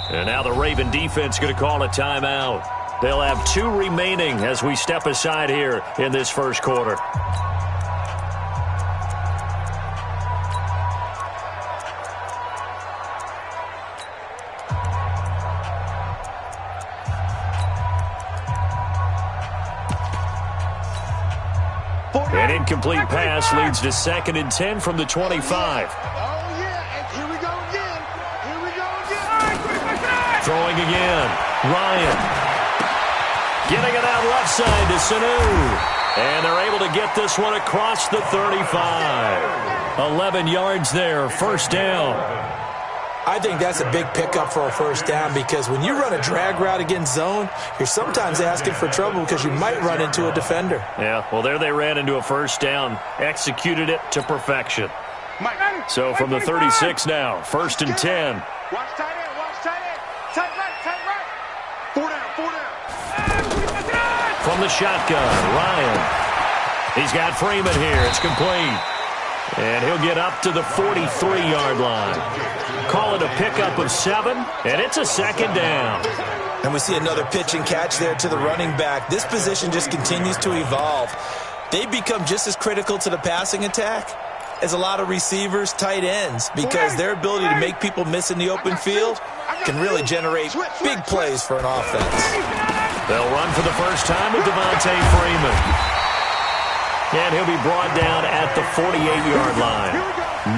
And now the Raven defense going to call a timeout. They'll have 2 remaining as we step aside here in this first quarter. An incomplete pass leads to 2nd and 10 from the 25. Here we go again. Throwing again. Ryan. Getting it out left side to Sanu. And they're able to get this one across the 35. 11 yards there, first down. I think that's a big pickup for a first down because when you run a drag route against zone, you're sometimes asking for trouble because you might run into a defender. Yeah, well, there they ran into a first down, executed it to perfection. So from the 36 now, 1st and 10. Watch tight end. Tight right. 4 down. From the shotgun, Ryan. He's got Freeman here. It's complete. And he'll get up to the 43-yard line. Call it a pickup of 7, and it's a 2nd down. And we see another pitch and catch there to the running back. This position just continues to evolve. They become just as critical to the passing attack as a lot of receivers, tight ends, because their ability to make people miss in the open field can really generate big plays for an offense. They'll run for the first time with Devontae Freeman. And he'll be brought down at the 48-yard line.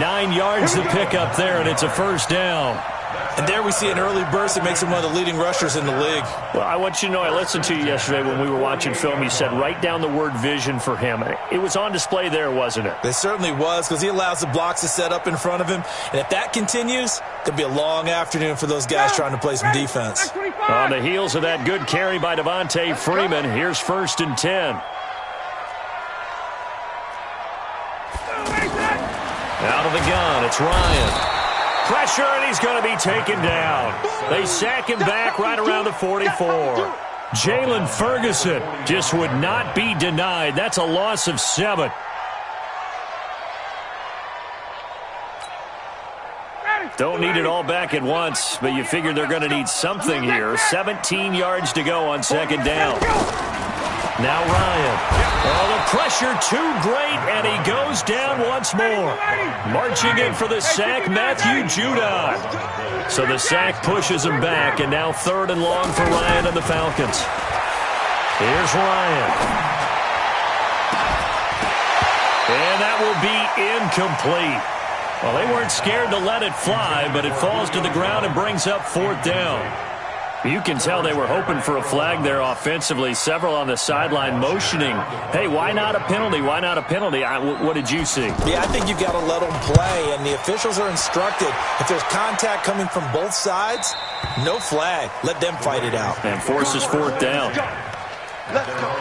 9 yards to pick up there, and it's a first down. And there we see an early burst that makes him one of the leading rushers in the league. Well, I want you to know, I listened to you yesterday when we were watching film. You said write down the word vision for him. It was on display there, wasn't it? It certainly was, because he allows the blocks to set up in front of him. And if that continues, it could be a long afternoon for those guys trying to play some defense. On the heels of that good carry by Devontae Freeman, here's 1st and 10. Out of the gun, it's Ryan. Pressure, and he's going to be taken down. They sack him back right around the 44. Jalen Ferguson just would not be denied. That's a loss of 7. Don't need it all back at once, but you figure they're going to need something here. 17 yards to go on 2nd down. Now Ryan. Oh, the pressure too great, and he goes down once more. Marching in for the sack, Matthew Judon. So the sack pushes him back, and now 3rd and long for Ryan and the Falcons. Here's Ryan. And that will be incomplete. Well, they weren't scared to let it fly, but it falls to the ground and brings up 4th down. You can tell they were hoping for a flag there offensively. Several on the sideline motioning, hey, why not a penalty? Why not a penalty? What did you see? Yeah, I think you've got to let them play, and the officials are instructed. If there's contact coming from both sides, no flag. Let them fight it out. And forces 4th down. Let's go.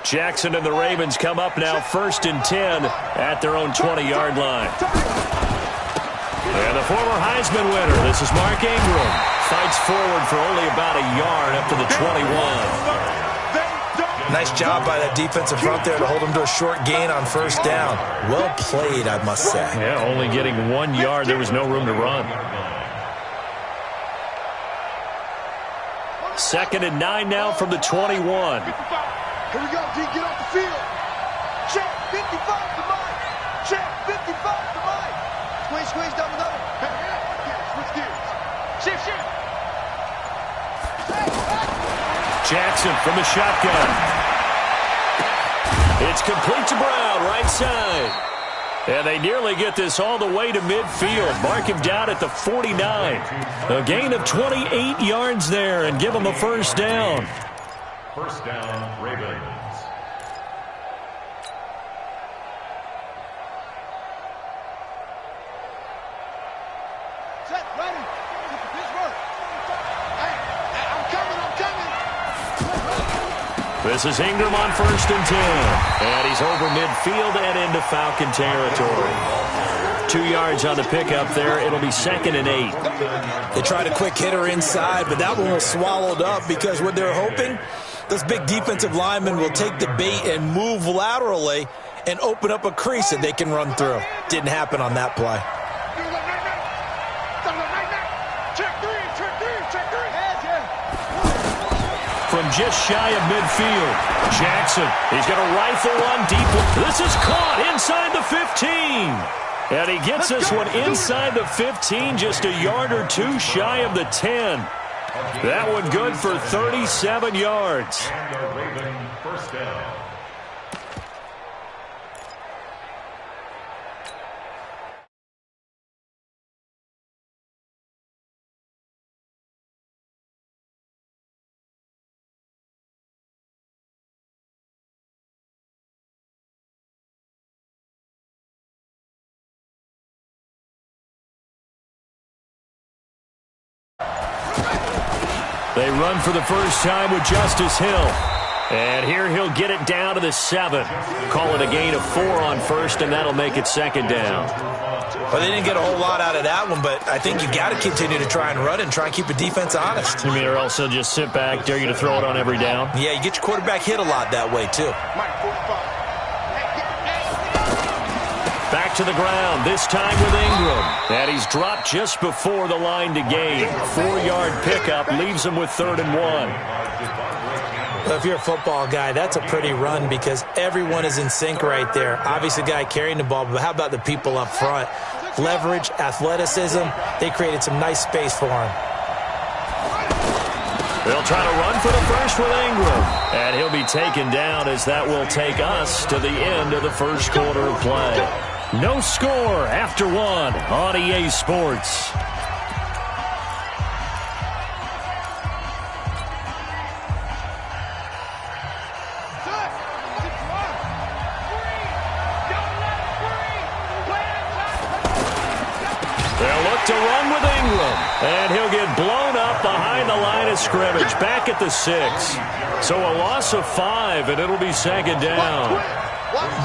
Jackson and the Ravens come up now 1st and 10 at their own 20-yard line. And the former Heisman winner, this is Mark Ingram, fights forward for only about a yard up to the 21. Nice job by that defensive front there to hold him to a short gain on 1st down. Well played, I must say. Yeah, only getting 1 yard. There was no room to run. 2nd and 9 now from the 21. Here we go, D, get off the field. Check, 55 to Mike. Check, 55 to Mike. Squeeze, double. Hey, switch gears. Shift. Jackson from the shotgun. It's complete to Brown, right side. And they nearly get this all the way to midfield. Mark him down at the 49. A gain of 28 yards there and give him a 1st down. First down, Ravens. Set, ready. Pittsburgh. Hey, I'm coming. This is Ingram on 1st and 10. And he's over midfield and into Falcon territory. 2 yards on the pickup there. It'll be 2nd and 8. They tried a quick hitter inside, but that one was swallowed up because what they're hoping, those big defensive linemen will take the bait and move laterally and open up a crease that they can run through. Didn't happen on that play. From just shy of midfield, Jackson, he's going to rifle one deep. This is caught inside the 15. And he gets this one inside the 15, just a yard or two shy of the 10. That one good for 37 yards. And the Raven first down. They run for the first time with Justice Hill. And here he'll get it down to the 7. Call it a gain of 4 on first, and that'll make it 2nd down. Well, they didn't get a whole lot out of that one, but I think you got to continue to try and run and try and keep the defense honest. You mean, or else they'll just sit back, dare you to throw it on every down? Yeah, you get your quarterback hit a lot that way, too. Back to the ground, this time with Ingram. And he's dropped just before the line to gain. 4-yard pickup leaves him with 3rd and 1. Well, if you're a football guy, that's a pretty run because everyone is in sync right there. Obviously, the guy carrying the ball, but how about the people up front? Leverage, athleticism, they created some nice space for him. They'll try to run for the first with Ingram. And he'll be taken down as that will take us to the end of the first quarter of play. No score after 1 on EA Sports. They'll look to run with Ingram. And he'll get blown up behind the line of scrimmage, back at the 6. So a loss of 5, and it'll be 2nd down.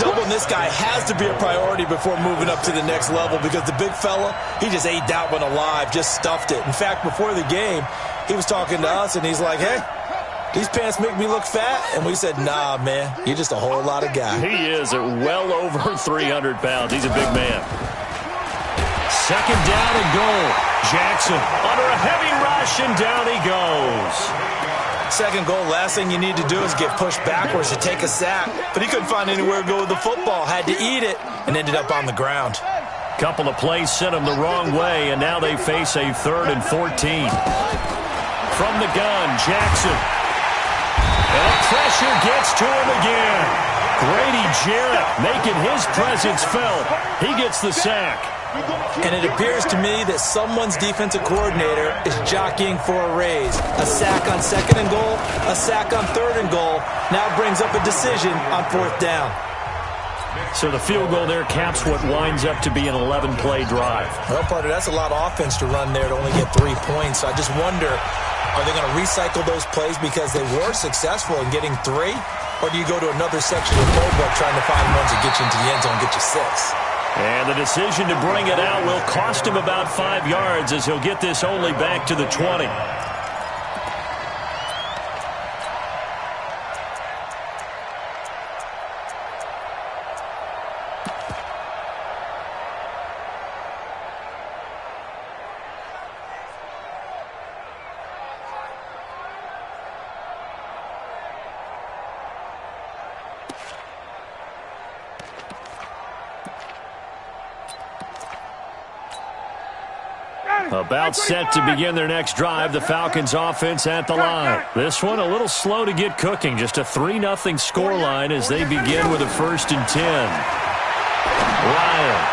Doubling this guy has to be a priority before moving up to the next level because the big fella, he just ate that one alive, just stuffed it. In fact, before the game, he was talking to us, and he's like, hey, these pants make me look fat. And we said, nah, man, you're just a whole lot of guy. He is at well over 300 pounds. He's a big man. 2nd down and goal. Jackson under a heavy rush, and down he goes. 2nd goal, last thing you need to do is get pushed backwards to take a sack. But he couldn't find anywhere to go with the football, had to eat it, and ended up on the ground. Couple of plays sent him the wrong way, and now they face a 3rd and 14. From the gun, Jackson. And the pressure gets to him again. Grady Jarrett making his presence felt. He gets the sack. And it appears to me that someone's defensive coordinator is jockeying for a raise. A sack on 2nd and goal, a sack on 3rd and goal, now brings up a decision on 4th down. So the field goal there caps what winds up to be an 11-play drive. Well, partner, that's a lot of offense to run there to only get 3 points. So I just wonder, are they going to recycle those plays because they were successful in getting 3? Or do you go to another section of the playbook trying to find ones that get you into the end zone and get you 6? And the decision to bring it out will cost him about 5 yards as he'll get this only back to the 20. About set to begin their next drive, the Falcons offense at the line. This one a little slow to get cooking, just a 3-0 scoreline as they begin with a 1st and 10. Ryan.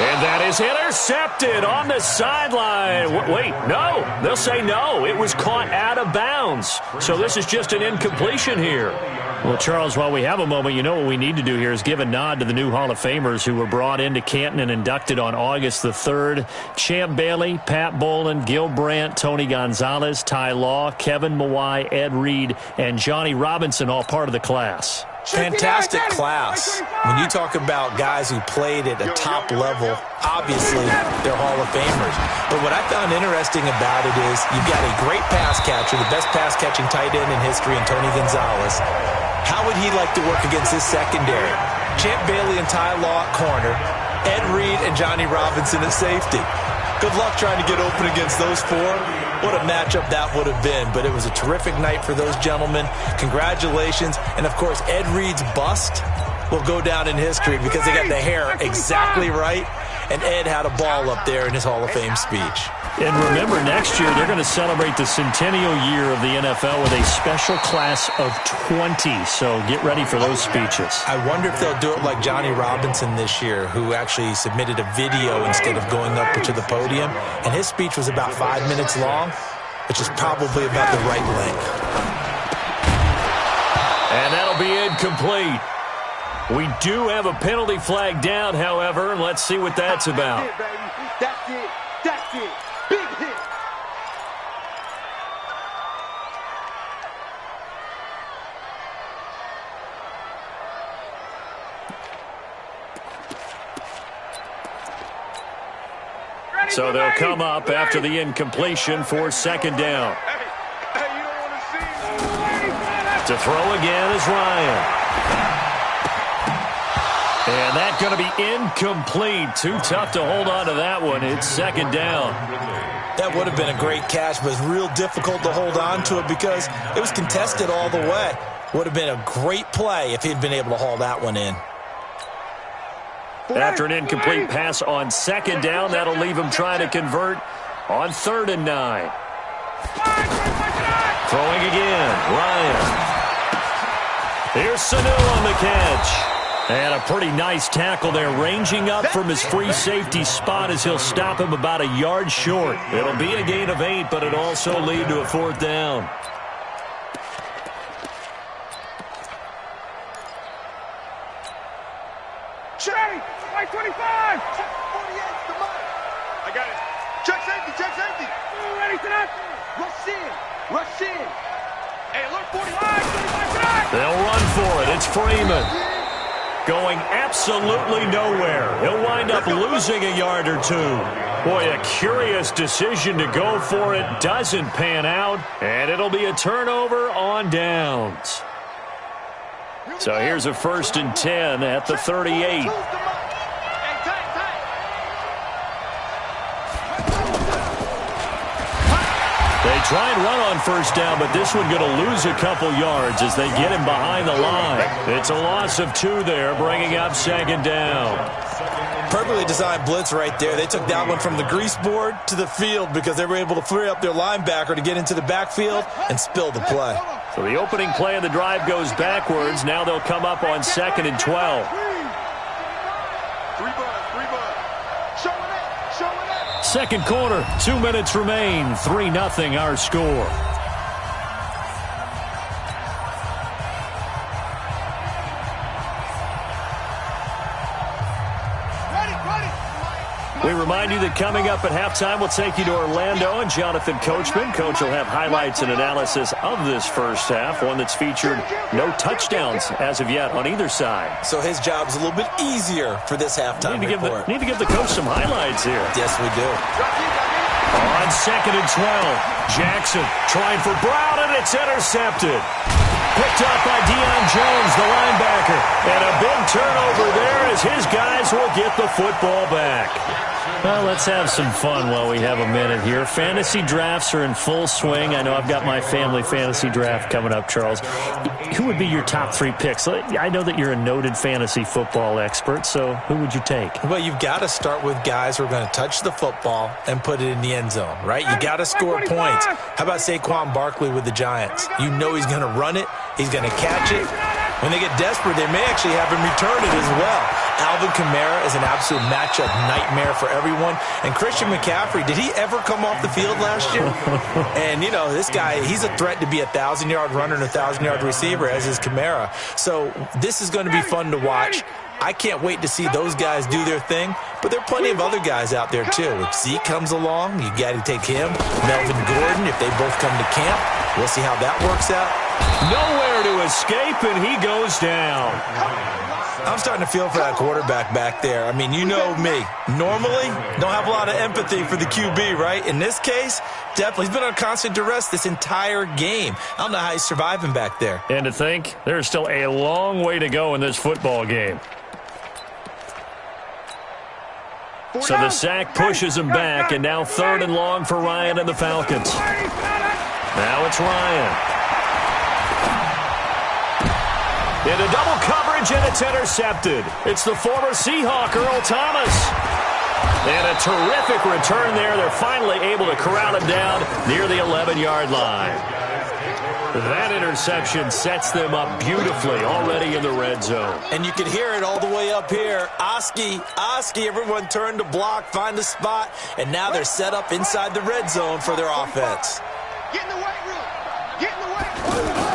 And that is intercepted on the sideline. Wait, no. They'll say no. It was caught out of bounds. So this is just an incompletion here. Well, Charles, while we have a moment, you know what we need to do here is give a nod to the new Hall of Famers who were brought into Canton and inducted on August the 3rd. Champ Bailey, Pat Bolin, Gil Brandt, Tony Gonzalez, Ty Law, Kevin Mawai, Ed Reed, and Johnny Robinson, all part of the class. Fantastic class. When you talk about guys who played at a top level, obviously they're Hall of Famers. But what I found interesting about it is you've got a great pass catcher, the best pass-catching tight end in history, in Tony Gonzalez. How would he like to work against his secondary? Champ Bailey and Ty Law at corner, Ed Reed and Johnny Robinson at safety. Good luck trying to get open against those four. What a matchup that would have been. But it was a terrific night for those gentlemen. Congratulations. And, of course, Ed Reed's bust will go down in history because they got the hair exactly right. And Ed had a ball up there in his Hall of Fame speech. And remember, next year they're going to celebrate the centennial year of the NFL with a special class of 20. So get ready for those speeches. I wonder if they'll do it like Johnny Robinson this year, who actually submitted a video instead of going up to the podium. And his speech was about 5 minutes long, which is probably about the right length. And that'll be incomplete. We do have a penalty flag down, however. Let's see what that's about. That's it. That's it. Big hit. So they'll come up after the incompletion for second down. To throw again is Ryan. And that's going to be incomplete. Too tough to hold on to that one. It's second down. That would have been a great catch, but it's real difficult to hold on to it because it was contested all the way. Would have been a great play if he'd been able to haul that one in. After an incomplete pass on second down, that'll leave him trying to convert on 3rd and 9. Throwing again, Ryan. Here's Sanu on the catch. And a pretty nice tackle there, ranging up from his free safety spot as he'll stop him about a yard short. It'll be a gain of 8, but it'll also lead to a 4th down. Check! White 25! Check 48's the money. I got it. Check safety, check safety. Ready for that? Rush in, rush in. Hey, alert 45, 25 tonight. They'll run for it. It's Freeman. Going absolutely nowhere. He'll wind up losing a yard or two. Boy, a curious decision to go for it. Doesn't pan out, and it'll be a turnover on downs. So here's a 1st and 10 at the 38. They try and run on 1st down, but this one going to lose a couple yards as they get him behind the line. It's a loss of 2 there, bringing up 2nd down. Perfectly designed blitz right there. They took that one from the grease board to the field because they were able to free up their linebacker to get into the backfield and spill the play. So the opening play of the drive goes backwards. Now they'll come up on 2nd and 12. Second quarter, 2 minutes remain. 3-0 our score. We remind you that coming up at halftime, we'll take you to Orlando and Jonathan Coachman. Coach will have highlights and analysis of this first half, one that's featured no touchdowns as of yet on either side. So his job's a little bit easier for this halftime report. Need to give the coach some highlights here. Yes, we do. On 2nd and 12, Jackson trying for Brown, and it's intercepted. Picked up by Deion Jones, the linebacker. And a big turnover there as his guys will get the football back. Well, let's have some fun while we have a minute here. Fantasy drafts are in full swing. I know I've got my family fantasy draft coming up, Charles. Who would be your top 3 picks? I know that you're a noted fantasy football expert, so who would you take? Well, you've got to start with guys who are going to touch the football and put it in the end zone, right? You got to score points. How about Saquon Barkley with the Giants? You know he's going to run it. He's going to catch it. When they get desperate, they may actually have him return it as well. Alvin Kamara is an absolute matchup nightmare for everyone. And Christian McCaffrey, did he ever come off the field last year? And, you know, this guy, he's a threat to be a 1,000-yard runner and a 1,000-yard receiver, as is Kamara. So this is going to be fun to watch. I can't wait to see those guys do their thing, but there are plenty of other guys out there, too. If Zeke comes along, you got to take him. Melvin Gordon, if they both come to camp, we'll see how that works out. Nowhere to escape, and he goes down. I'm starting to feel for that quarterback back there. I mean, you know me. Normally, don't have a lot of empathy for the QB, right? In this case, definitely. He's been on constant duress this entire game. I don't know how he's surviving back there. And to think, there's still a long way to go in this football game. So the sack pushes him back, and now 3rd and long for Ryan and the Falcons. Now it's Ryan. Into double coverage, and it's intercepted. It's the former Seahawk, Earl Thomas. And a terrific return there. They're finally able to corral him down near the 11-yard line. That interception sets them up beautifully already in the red zone. And you can hear it all the way up here. Oski, everyone turned to block, find a spot, and now they're set up inside the red zone for their offense. Get in the weight room. Get in the weight room.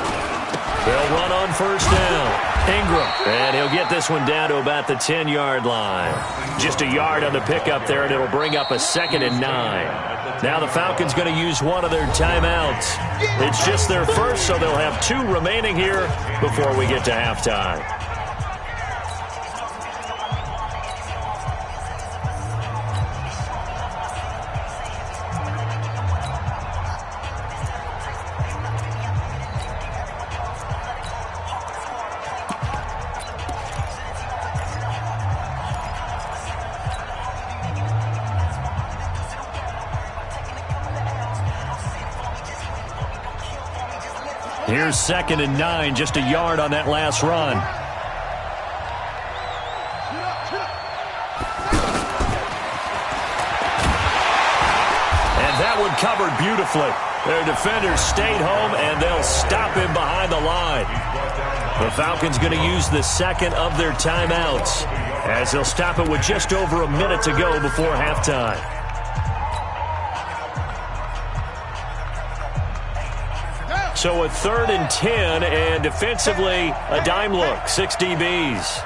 They'll run on 1st down. Ingram, and he'll get this one down to about the 10-yard line. Just a yard on the pickup there, and it'll bring up a 2nd and 9. Now the Falcons going to use one of their timeouts. It's just their first, so they'll have 2 remaining here before we get to halftime. Here's 2nd and 9, just a yard on that last run. And that one covered beautifully. Their defenders stayed home, and they'll stop him behind the line. The Falcons going to use the 2nd of their timeouts, as they'll stop it with just over a minute to go before halftime. So a 3rd and 10, and defensively, a dime look, 6 DBs.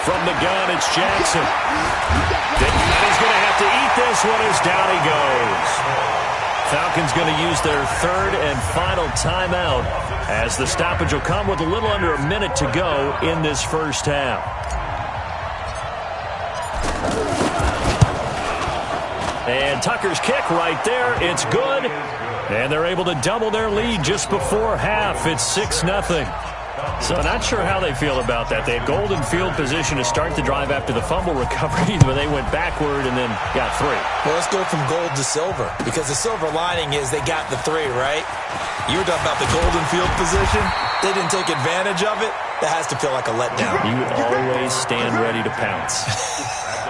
From the gun, it's Jackson. And he's going to have to eat this one as down he goes. Falcons going to use their 3rd and final timeout, as the stoppage will come with a little under a minute to go in this first half. And Tucker's kick right there. It's good. And they're able to double their lead just before half. It's 6-0. So not sure how they feel about that. They had golden field position to start the drive after the fumble recovery, but they went backward and then got 3. Well, let's go from gold to silver, because the silver lining is they got the 3, right? You were talking about the golden field position. They didn't take advantage of it. That has to feel like a letdown. You always stand ready to pounce.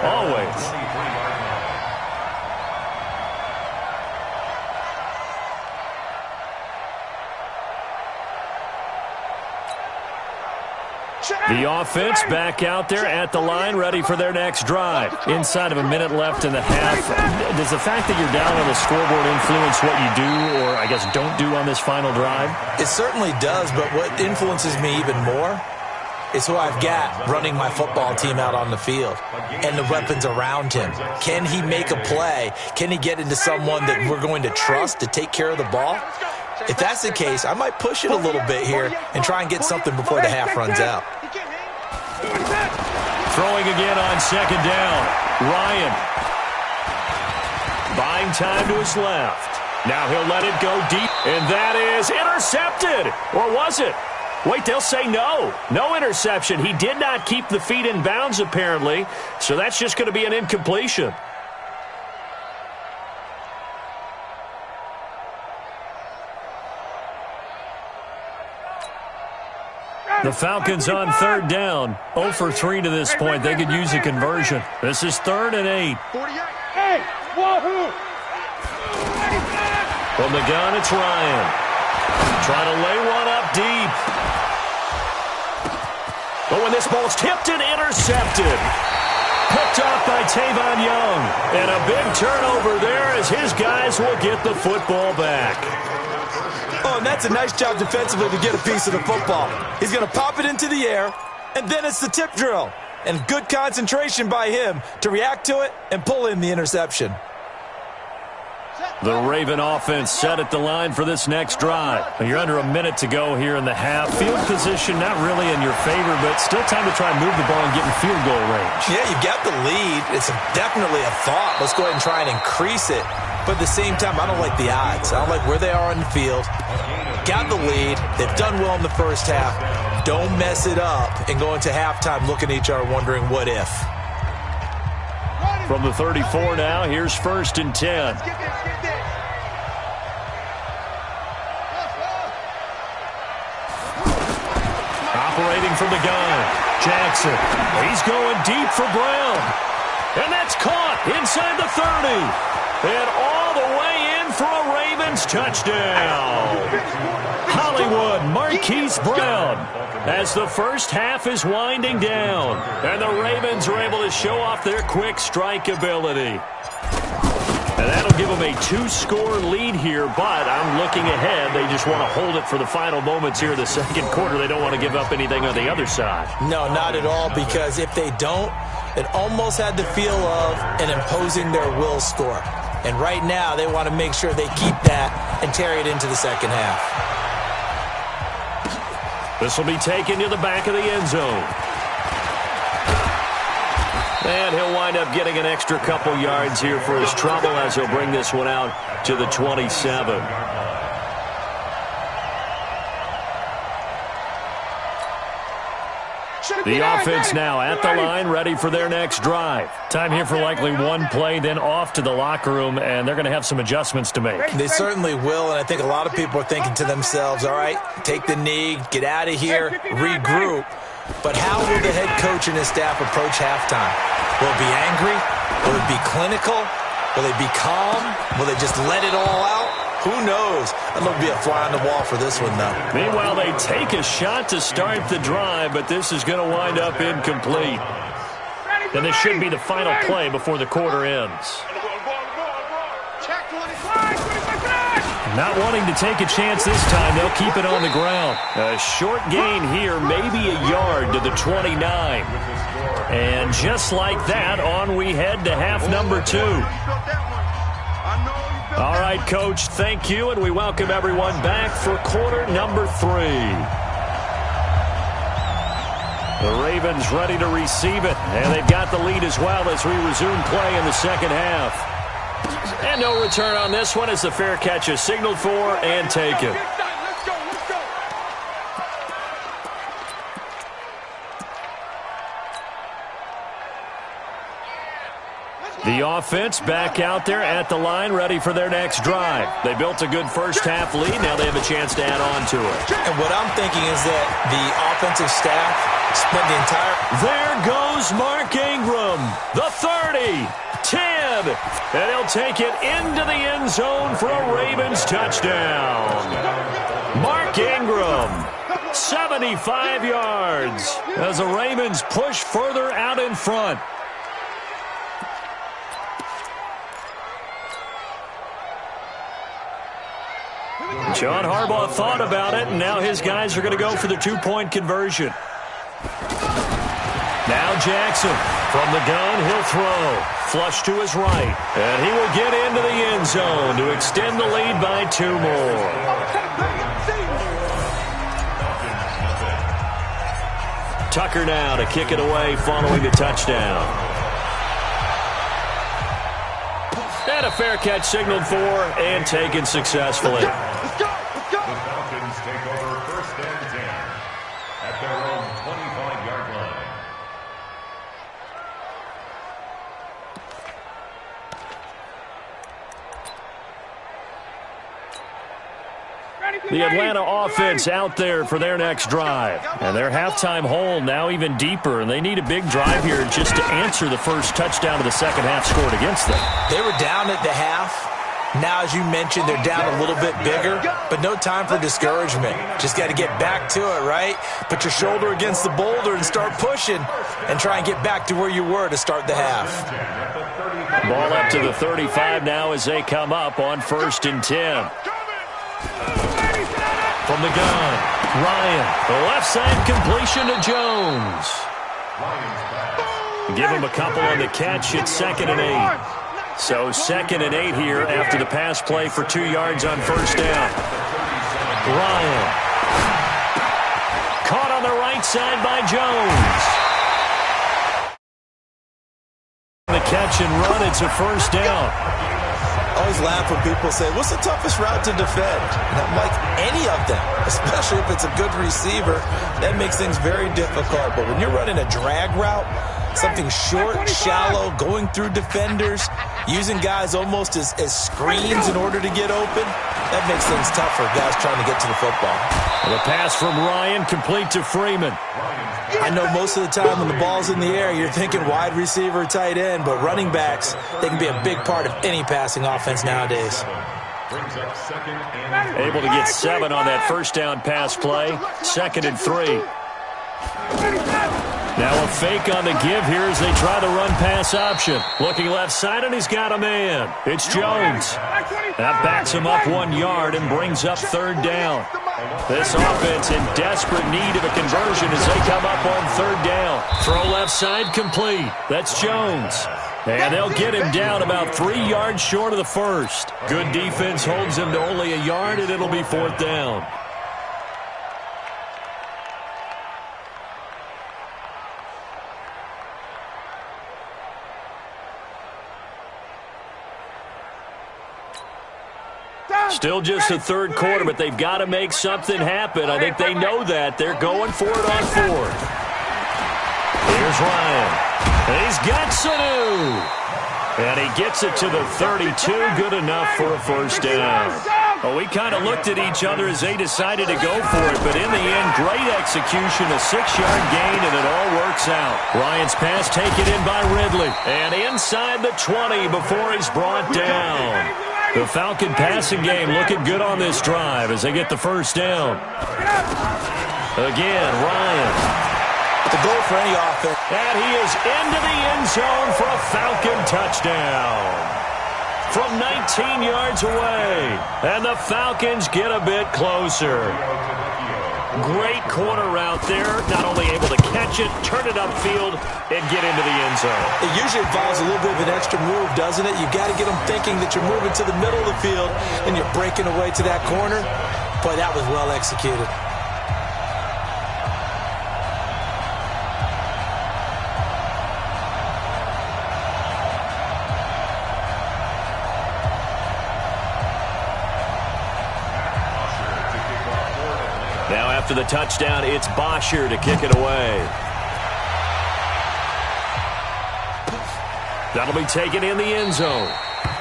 Always. The offense back out there at the line, ready for their next drive. Inside of a minute left in the half. Does the fact that you're down on the scoreboard influence what you do, or I guess don't do on this final drive? It certainly does, but what influences me even more is who I've got running my football team out on the field and the weapons around him. Can he make a play? Can he get into someone that we're going to trust to take care of the ball? If that's the case, I might push it a little bit here and try and get something before the half runs out. Throwing again on 2nd down. Ryan. Buying time to his left. Now he'll let it go deep. And that is intercepted. Or was it? Wait, they'll say no. No interception. He did not keep the feet in bounds, apparently. So that's just going to be an incompletion. The Falcons on 3rd down. 0 for 3 to this point. They could use a conversion. This is 3rd and 8. From the gun, it's Ryan. Trying to lay one up deep. But when this ball's tipped and intercepted. Picked off by Tavon Young. And a big turnover there as his guys will get the football back. Oh, and that's a nice job defensively to get a piece of the football. He's going to pop it into the air, and then it's the tip drill. And good concentration by him to react to it and pull in the interception. The Raven offense set at the line for this next drive. You're under a minute to go here in the half. Field position not really in your favor, but still time to try and move the ball and get in field goal range. Yeah, you got the lead. It's definitely a thought. Let's go ahead and try and increase it. But at the same time, I don't like the odds. I don't like where they are on the field. Got the lead. They've done well in the first half. Don't mess it up and go into halftime looking at each other wondering what if. From the 34 now, here's 1st and 10. Operating from the gun, Jackson. He's going deep for Brown. And that's caught inside the 30. And all the way in for a Ravens touchdown. Hollywood Marquise Brown, as the first half is winding down. And the Ravens are able to show off their quick strike ability. And that'll give them a 2-score lead here, but I'm looking ahead. They just want to hold it for the final moments here in the second quarter. They don't want to give up anything on the other side. No, not at all, because if they don't, it almost had the feel of an imposing their will score. And right now, they want to make sure they keep that and carry it into the second half. This will be taken to the back of the end zone. And he'll wind up getting an extra couple yards here for his trouble as he'll bring this one out to the 27. The offense now at the line, ready for their next drive. Time here for likely one play, then off to the locker room, and they're going to have some adjustments to make. They certainly will, and I think a lot of people are thinking to themselves, all right, take the knee, get out of here, regroup. But how will the head coach and his staff approach halftime? Will it be angry? Will it be clinical? Will they be calm? Will they just let it all out? Who knows? I think it'll be a fly on the wall for this one, though. Meanwhile, they take a shot to start the drive, but this is going to wind up incomplete. And this should be the final play before the quarter ends. Not wanting to take a chance this time, they'll keep it on the ground. A short gain here, maybe a yard to the 29. And just like that, on we head to half number 2. All right, Coach, thank you, and we welcome everyone back for quarter number 3. The Ravens ready to receive it, and they've got the lead as well as we resume play in the second half. And no return on this one as the fair catch is signaled for and taken. The offense back out there at the line, ready for their next drive. They built a good first half lead. Now they have a chance to add on to it. And what I'm thinking is that the offensive staff spent the entire... There goes Mark Ingram, the 30, 10, and he'll take it into the end zone for a Ravens touchdown. Mark Ingram, 75 yards, as the Ravens push further out in front. John Harbaugh thought about it, and now his guys are going to go for the 2-point conversion. Now Jackson from the gun, he'll throw. Flush to his right, and he will get into the end zone to extend the lead by 2 more. Tucker now to kick it away following the touchdown. And a fair catch signaled for and taken successfully. The Falcons take over 1st and 10 at their own 25-yard line. The Atlanta offense out there for their next drive. And their halftime hole now even deeper, and they need a big drive here just to answer the first touchdown of the second half scored against them. They were down at the half. Now, as you mentioned, they're down a little bit bigger, but no time for discouragement. Just got to get back to it, right? Put your shoulder against the boulder and start pushing and try and get back to where you were to start the half. Ball up to the 35 now as they come up on 1st and 10. From the gun, Ryan, the left side completion to Jones. Give him a couple on the catch. It's 2nd and 8. So 2nd and 8 here after the pass play for 2 yards on first down. Ryan. Caught on the right side by Jones. The catch and run, it's a first down. I always laugh when people say, what's the toughest route to defend? And I'm like, any of them, especially if it's a good receiver. That makes things very difficult. But when you're running a drag route, something short, shallow, going through defenders, using guys almost as screens in order to get open, that makes things tough for guys trying to get to the football. The pass from Ryan complete to Freeman. I know most of the time when the ball's in the air, you're thinking wide receiver, tight end, but running backs, they can be a big part of any passing offense nowadays. Able to get 7 on that first down pass play. 2nd and 3. Now a fake on the give here as they try the run-pass option. Looking left side, and he's got a man. It's Jones. That backs him up 1 yard and brings up 3rd down. This offense in desperate need of a conversion as they come up on 3rd down. Throw left side complete. That's Jones. And they'll get him down about 3 yards short of the first. Good defense holds him to only a yard, and it'll be 4th down. Still just the 3rd quarter, but they've got to make something happen. I think they know that. They're going for it on 4th. Here's Ryan. And he's got Sanu. And he gets it to the 32. Good enough for a first down. Well, we kind of looked at each other as they decided to go for it, but in the end, great execution, a 6-yard gain, and it all works out. Ryan's pass taken in by Ridley. And inside the 20 before he's brought down. The Falcon passing game looking good on this drive as they get the first down. Again, Ryan. The goal for any offense. And he is into the end zone for a Falcon touchdown. From 19 yards away. And the Falcons get a bit closer. Great corner route there. Not only able to catch it, turn it upfield, and get into the end zone. It usually involves a little bit of an extra move, doesn't it? You've got to get them thinking that you're moving to the middle of the field and you're breaking away to that corner. Boy, that was well executed. Now after the touchdown, it's Bosher to kick it away. That'll be taken in the end zone.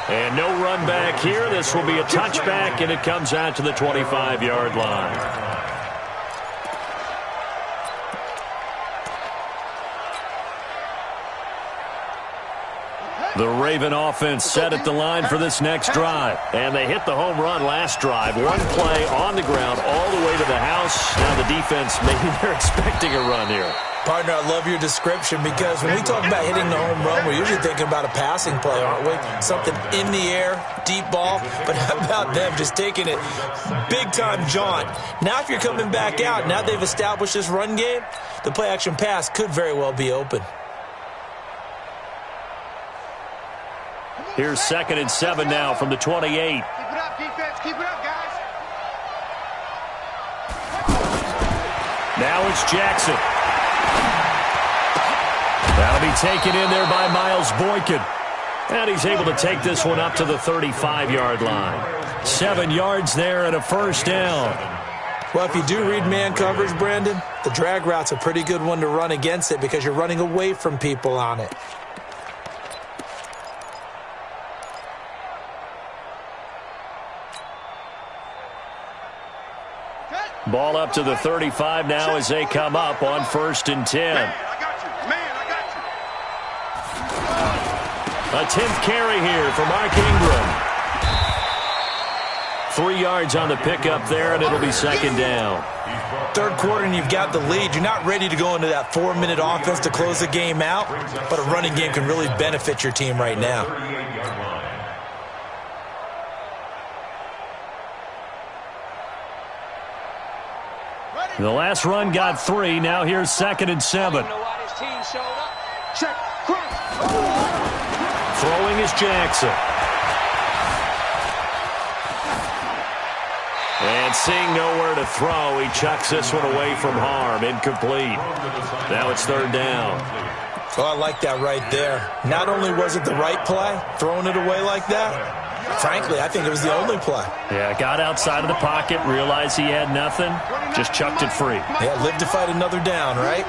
And no run back here. This will be a touchback, and it comes out to the 25-yard line. The Raven offense set at the line for this next drive. And they hit the home run last drive. One play on the ground all the way to the house. Now the defense, maybe they're expecting a run here. Partner, I love your description because when we talk about hitting the home run, we're usually thinking about a passing play, aren't we? Something in the air, deep ball. But how about them just taking it big-time jaunt? Now if you're coming back out, now they've established this run game, the play-action pass could very well be open. Here's 2nd and 7 now from the 28. Keep it up, defense. Keep it up, guys. Now it's Jackson. That'll be taken in there by Miles Boykin. And he's able to take this one up to the 35-yard line. 7 yards there and a first down. Well, if you do read man coverage, Brandon, the drag route's a pretty good one to run against it because you're running away from people on it. Ball up to the 35 now as they come up on 1st and 10. Man, I got you. Man, I got you. A 10th carry here for Mark Ingram. 3 yards on the pickup there, and it'll be 2nd down. 3rd quarter and you've got the lead. You're not ready to go into that 4-minute offense to close the game out, but a running game can really benefit your team right now. The last run got 3. Now here's 2nd and 7. Check. Throwing is Jackson. And seeing nowhere to throw, he chucks this one away from harm. Incomplete. Now it's third down. Oh, I like that right there. Not only was it the right play, throwing it away like that, frankly, I think it was the only play. Yeah, got outside of the pocket, realized he had nothing, just chucked it free. Yeah, live to fight another down, right?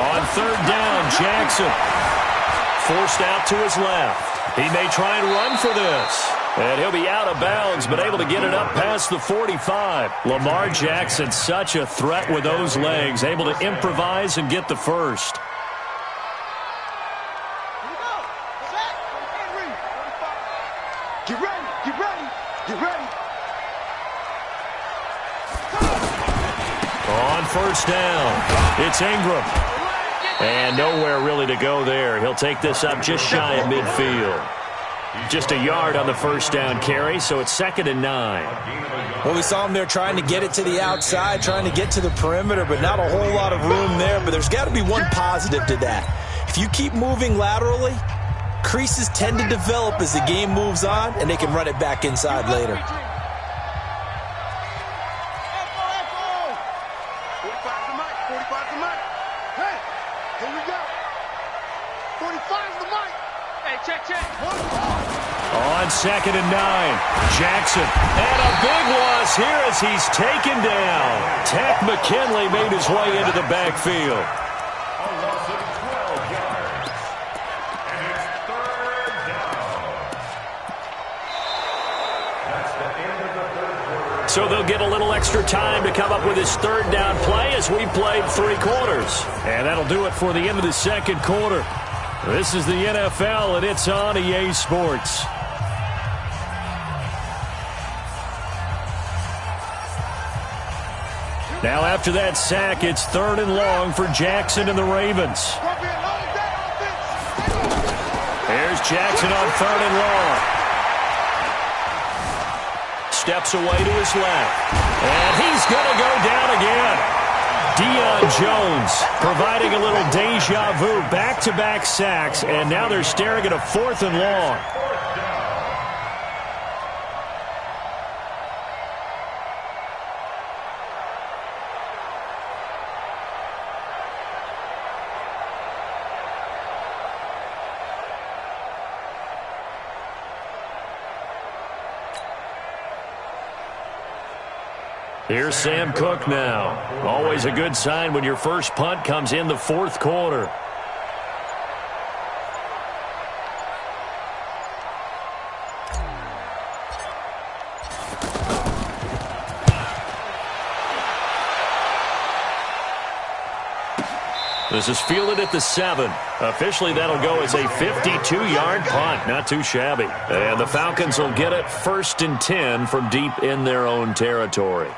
On third down, Jackson forced out to his left. He may try and run for this. And he'll be out of bounds, but able to get it up past the 45. Lamar Jackson, such a threat with those legs, able to improvise and get the first. Get ready, get ready, get ready. On first down, it's Ingram. And nowhere really to go there. He'll take this up just shy of midfield. Just a yard on the first down carry, so it's 2nd and 9. Well, we saw him there trying to get it to the outside, trying to get to the perimeter, but not a whole lot of room there. But there's got to be one positive to that. If you keep moving laterally, creases tend to develop as the game moves on, and they can run it back inside later. 45's the mic, 45's the mic. Hey, here we go. 45's the mic. Hey, check. On 2nd and 9, Jackson. And a big loss here as he's taken down. Tech McKinley made his way into the backfield. A loss of 12 yards. And it's third down. That's the end of the third quarter. So they'll get a little extra time to come up with his third down play as we played 3 quarters. And that'll do it for the end of the second quarter. This is the NFL, and it's on EA Sports. Now after that sack, it's 3rd and long for Jackson and the Ravens. Here's Jackson on 3rd and long. Steps away to his left. And he's going to go down again. Deion Jones providing a little deja vu, back-to-back sacks, and now they're staring at a 4th and long. Here's Sam Cook now. Always a good sign when your first punt comes in the 4th quarter. This is fielded at the 7. Officially, that'll go as a 52-yard punt. Not too shabby. And the Falcons will get it 1st and 10 from deep in their own territory.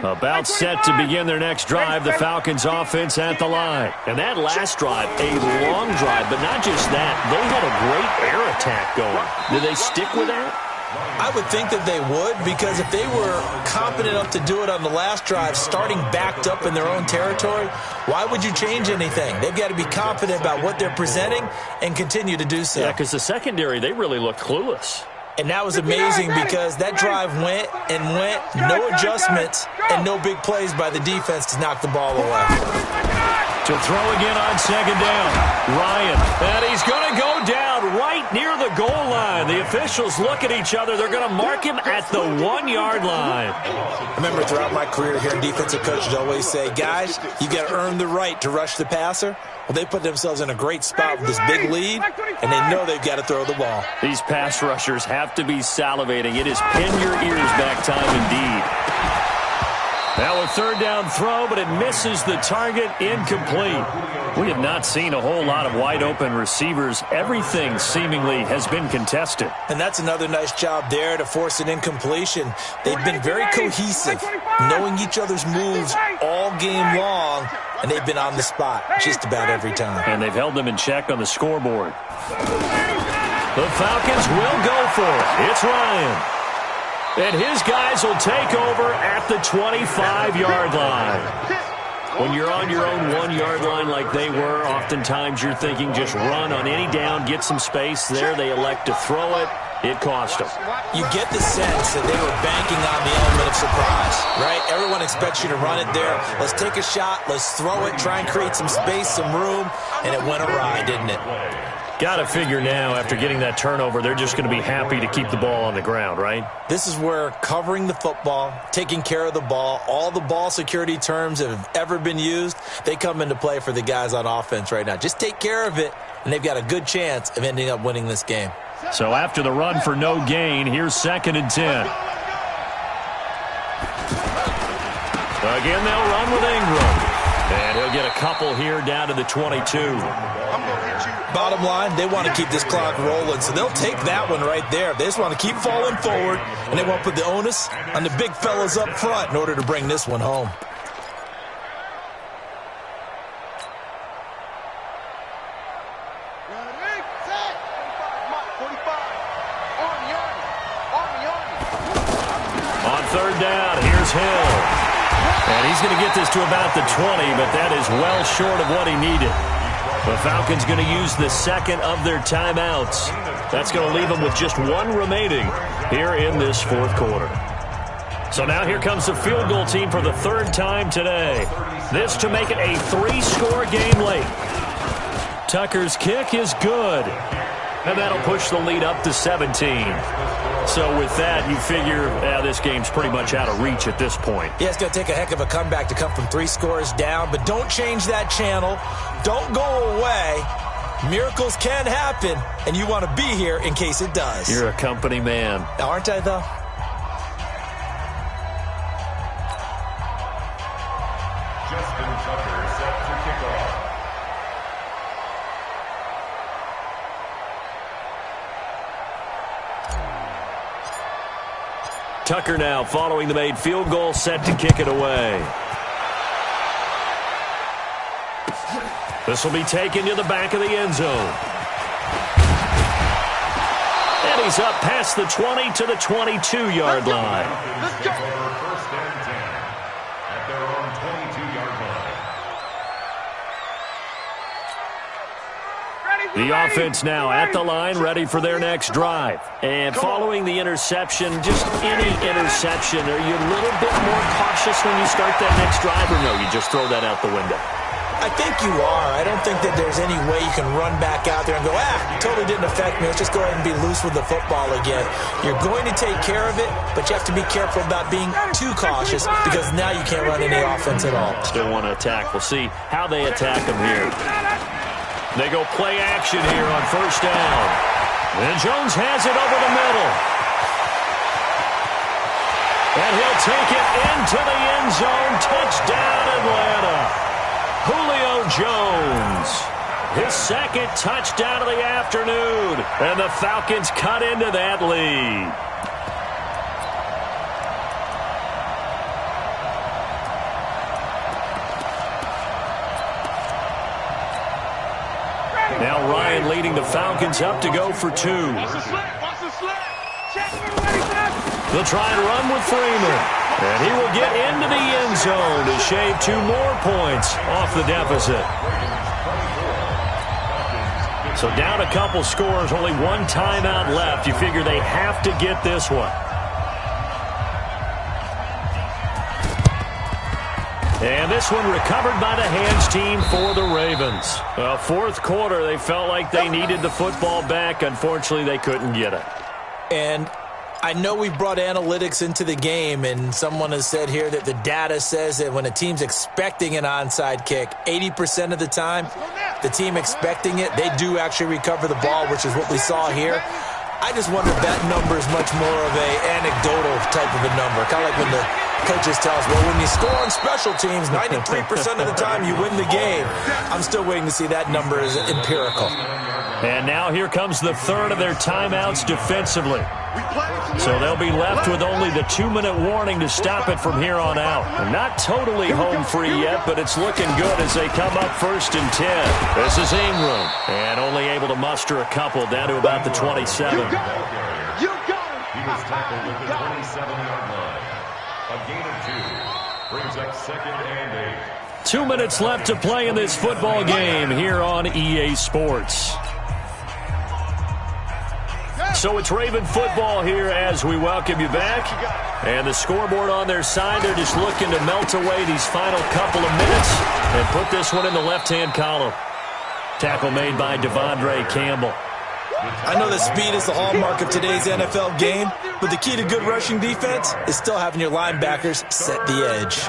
About set to begin their next drive, the Falcons offense at the line. And that last drive, a long drive, but not just that. They had a great air attack going. Did they stick with that? I would think that they would, because if they were competent enough to do it on the last drive, starting backed up in their own territory, why would you change anything? They've got to be confident about what they're presenting and continue to do so. Yeah, because the secondary, they really looked clueless. And that was amazing because that drive went and went, no adjustments and no big plays by the defense to knock the ball away. To throw again on 2nd down, Ryan. And he's going to go down right near the goal line. The officials look at each other. They're going to mark him at the 1-yard line. I remember throughout my career here, defensive coaches always say, guys, you got to earn the right to rush the passer. Well, they put themselves in a great spot with this big lead, and they know they've got to throw the ball. These pass rushers have to be salivating. It is pin your ears back time indeed. Now a 3rd down throw, but it misses the target, incomplete. We have not seen a whole lot of wide open receivers. Everything seemingly has been contested. And that's another nice job there to force an incompletion. They've been very cohesive, knowing each other's moves all game long, and they've been on the spot just about every time. And they've held them in check on the scoreboard. The Falcons will go for it. It's Ryan. And his guys will take over at the 25-yard line. When you're on your own 1-yard line like they were, oftentimes you're thinking just run on any down, get some space there. They elect to throw it. It cost them. You get the sense that they were banking on the element of surprise, right? Everyone expects you to run it there. Let's take a shot. Let's throw it, try and create some space, some room, and it went awry, didn't it? Got to figure now, after getting that turnover, they're just going to be happy to keep the ball on the ground, right? This is where covering the football, taking care of the ball, all the ball security terms that have ever been used, they come into play for the guys on offense right now. Just take care of it, and they've got a good chance of ending up winning this game. So after the run for no gain, here's 2nd and 10. Again, they'll run with Ingram. And he'll get a couple here down to the 22. Bottom line, they want to keep this clock rolling, so they'll take that one right there. They just want to keep falling forward, and they won't put the onus on the big fellas up front in order to bring this one home. On 3rd down, here's Hill. And he's going to get this to about the 20, but that is well short of what he needed. The Falcons going to use the 2nd of their timeouts. That's going to leave them with just 1 remaining here in this 4th quarter. So now here comes the field goal team for the 3rd time today. This to make it a 3-score game late. Tucker's kick is good. And that'll push the lead up to 17. So with that, you figure this game's pretty much out of reach at this point. Yeah, it's going to take a heck of a comeback to come from 3 scores down, but don't change that channel. Don't go away. Miracles can happen, and you want to be here in case it does. You're a company man. Aren't I, though? Justin Tucker set to kick off. Tucker now following the made field goal, set to kick it away. This will be taken to the back of the end zone. And he's up past the 20 to the 22-yard line. Let's go. First and 10 at their own 22-yard line. The offense now at the line, ready for their next drive. And following the interception, just any interception, are you a little bit more cautious when you start that next drive, or no, you just throw that out the window? I think you are. I don't think that there's any way you can run back out there and go, totally didn't affect me. Let's just go ahead and be loose with the football again. You're going to take care of it, but you have to be careful about being too cautious because now you can't run any offense at all. Still want to attack. We'll see how they attack them here. They go play action here on 1st down. And Jones has it over the middle. And he'll take it into the end zone. Touchdown, Atlanta. Julio Jones, his 2nd touchdown of the afternoon, and the Falcons cut into that lead. Now Ryan leading the Falcons up to go for 2. They'll try and run with Freeman. And he will get into the end zone to shave 2 more points off the deficit. So down a couple scores, only 1 timeout left. You figure they have to get this one. And this one recovered by the hands team for the Ravens. 4th quarter, they felt like they needed the football back. Unfortunately, they couldn't get it. And I know we brought analytics into the game, and someone has said here that the data says that when a team's expecting an onside kick, 80% of the time, the team expecting it, they do actually recover the ball, which is what we saw here. I just wonder if that number is much more of a anecdotal type of a number. Kind of like when the coaches tell us, well, when you score on special teams, 93% of the time you win the game. I'm still waiting to see that number as empirical. And now here comes the third of their timeouts defensively. So they'll be left with only the 2-minute warning to stop it from here on out. They're not totally home free yet, but it's looking good as they come up 1st and 10. This is Ingram, and only able to muster a couple down to about the 27. He was tackled at the 27-yard line. A gain of 2 brings up 2nd and 8. 2 minutes left to play in this football game here on EA Sports. So it's Raven football here as we welcome you back. And the scoreboard on their side, they're just looking to melt away these final couple of minutes and put this one in the left-hand column. Tackle made by Devondre Campbell. I know that speed is the hallmark of today's NFL game, but the key to good rushing defense is still having your linebackers set the edge.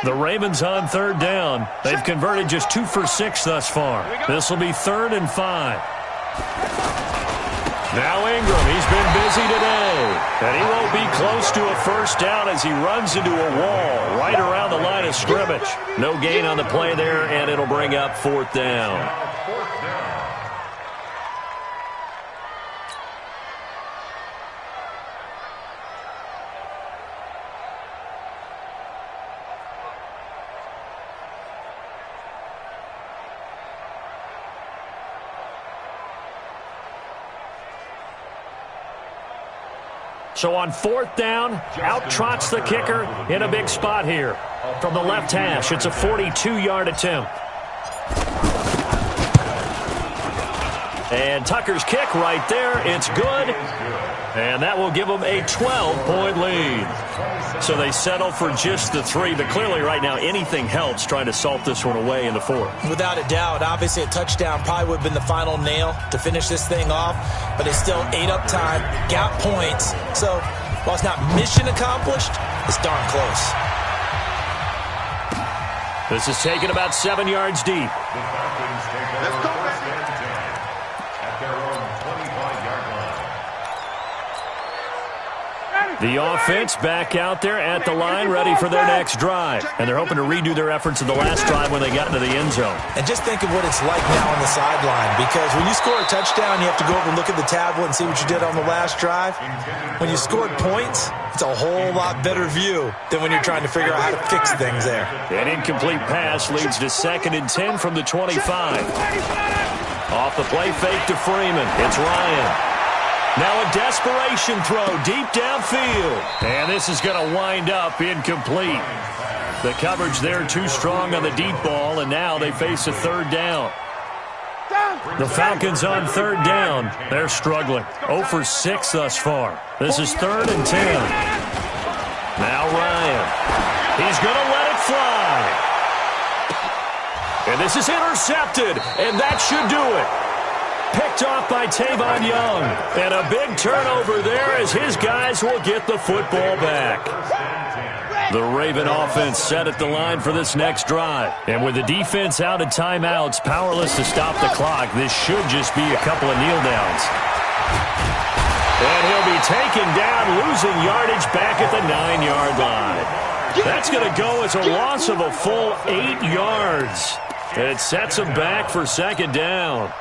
The Ravens on 3rd down. They've converted just 2 for 6 thus far. This will be 3rd and 5. Now Ingram, he's been busy today, and he won't be close to a first down as he runs into a wall right around the line of scrimmage. No gain on the play there, and it'll bring up 4th down. So on 4th down, out trots the kicker in a big spot here. From the left hash, it's a 42-yard attempt. And Tucker's kick right there, it's good. And that will give them a 12-point lead. So they settle for just the 3, but clearly right now anything helps trying to salt this one away in the 4th. Without a doubt, obviously a touchdown probably would have been the final nail to finish this thing off, but it's still ate up time, got points. So while it's not mission accomplished, it's darn close. This is taken about 7 yards deep. The Falcons take over 1st and 10 at their own 25-yard line. The offense back out there at the line, ready for their next drive. And they're hoping to redo their efforts in the last drive when they got into the end zone. And just think of what it's like now on the sideline, because when you score a touchdown, you have to go over and look at the tablet and see what you did on the last drive. When you scored points, it's a whole lot better view than when you're trying to figure out how to fix things there. An incomplete pass leads to 2nd and 10 from the 25. Off the play fake to Freeman. It's Ryan. Now a desperation throw deep downfield. And this is going to wind up incomplete. The coverage there too strong on the deep ball, and now they face a 3rd down. The Falcons on 3rd down. They're struggling. 0 for 6 thus far. This is 3rd and 10. Now Ryan. He's going to let it fly. And this is intercepted, and that should do it. Picked off by Tavon Young. And a big turnover there as his guys will get the football back. The Raven offense set at the line for this next drive. And with the defense out of timeouts, powerless to stop the clock, this should just be a couple of kneel downs. And he'll be taken down, losing yardage back at the 9-yard line. That's going to go as a loss of a full 8 yards. And it sets him back for 2nd down.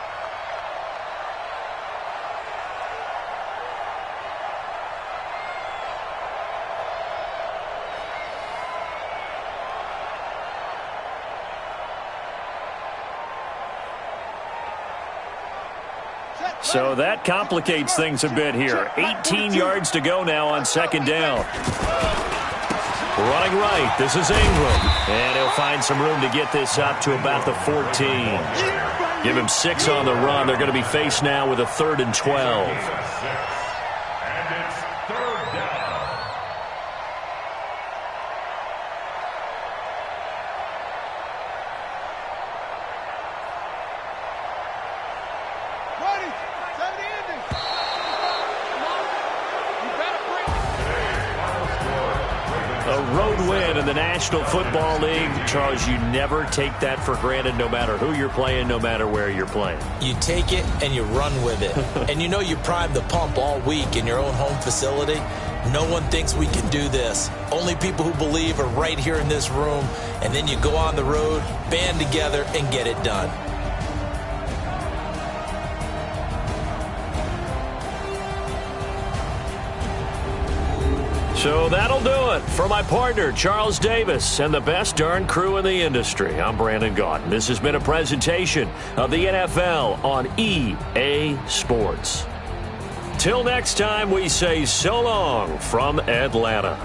So that complicates things a bit here. 18 yards to go now on 2nd down. Running right, this is Ingram. And he'll find some room to get this up to about the 14. Give him 6 on the run. They're going to be faced now with a 3rd and 12. And it's 3rd down. A road win in the National Football League. Charles, you never take that for granted no matter who you're playing, no matter where you're playing. You take it and you run with it. And you know you primed the pump all week in your own home facility. No one thinks we can do this. Only people who believe are right here in this room. And then you go on the road, band together, and get it done. So that'll do it. For my partner, Charles Davis, and the best darn crew in the industry, I'm Brandon Gaudin. This has been a presentation of the NFL on EA Sports. Till next time, we say so long from Atlanta.